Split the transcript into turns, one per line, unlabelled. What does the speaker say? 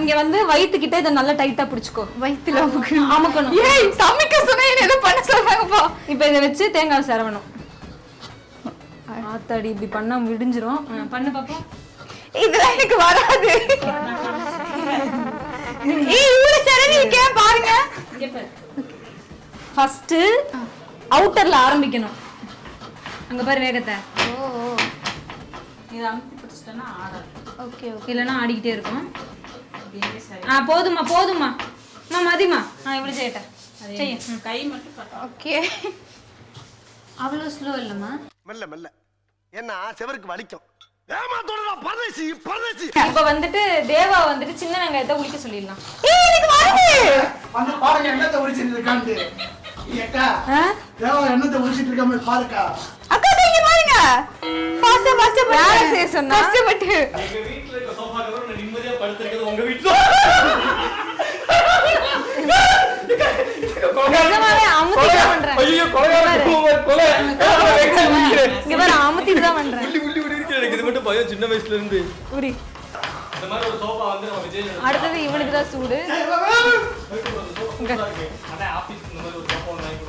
இங்க வந்து வயித்துக்கிட்ட இதை நல்லா டைட்டா பிடிச்சுக்கோ.
வயித்துல
அமுக்கணும்.
ஏய் சமைக்க சொன்னா என்ன பண்ண சொல்றாங்கப்பா.
இப்போ இதை வச்சு தேங்காய் சேரவணும். ஆத்தாடி இப்படி பண்ணா விடிஞ்சிரும். பண்ணு பாப்போம்.
இதெல்லாம் எனக்கு வராது. ஏய் இவ்வளவு சரணிக்கே பாருங்க.
இங்க பாரு. ஃபர்ஸ்ட் அவுட்டர்ல ஆரம்பிக்கணும். அங்க பாரு வேகத்தை.
ஓ
இத அமுத்தி பிடிச்சிட்டனா ஆடாது.
Okay okay.
இல்லனா ஆடிக்கிட்டே இருக்கும்.
அப்படியே சரி.
போதுமா போதுமா. மதிமா. இவ்வளவு செய்யட்ட. செய்ய.
கை மட்டும் கட்ட.
ஓகே.
அவ்வளவு ஸ்லோ இல்லம்மா.
மெல்ல மெல்ல. ஏன்னா செவருக்கு வலிக்கும். ஏமாத்தோடா பரதேசி பரதேசி.
இப்போ வந்துட்டு தேவா வந்துட்டு சின்ன வெங்காயத்தை உளிக்க சொல்லிடலாம்.
ஏய் எனக்கு வருது.
வந்து பாருங்க என்னத்தை உரிச்சிட்டு இருக்கான்னு. ஏக்கா தேவா என்னத்தை உரிச்சிட்டு இருக்காம பாருக்கா.
அக்கா இங்க பாருங்க. ஃபாஸ்டா
வேலை செய்ய சொன்னா.
கஷ்டப்பட்டு.
எங்க வீட்ல இருக்க சோஃபா கவர் நான் நிம்மதியா படுத்துக்கிறது உங்க வீட்ல.
நிஜமாவே அமுத்தி தான் பண்றேன்.
ஐயோ கொலை.
இங்க பாரு அமுத்தி தான் பண்றேன்.
உள்ளி இருக்கு எனக்கு இது மட்டும் பயம் சின்ன வயசுல இருந்து.
உரி.
இந்த மாதிரி ஒரு சோஃபா வந்து நம்ம விஜய்
அடுத்தது இவனுக்கு தான் சூடு.
அண்ணா ஆபீஸ் இந்த மாதிரி ஒரு சோஃபா வாங்கி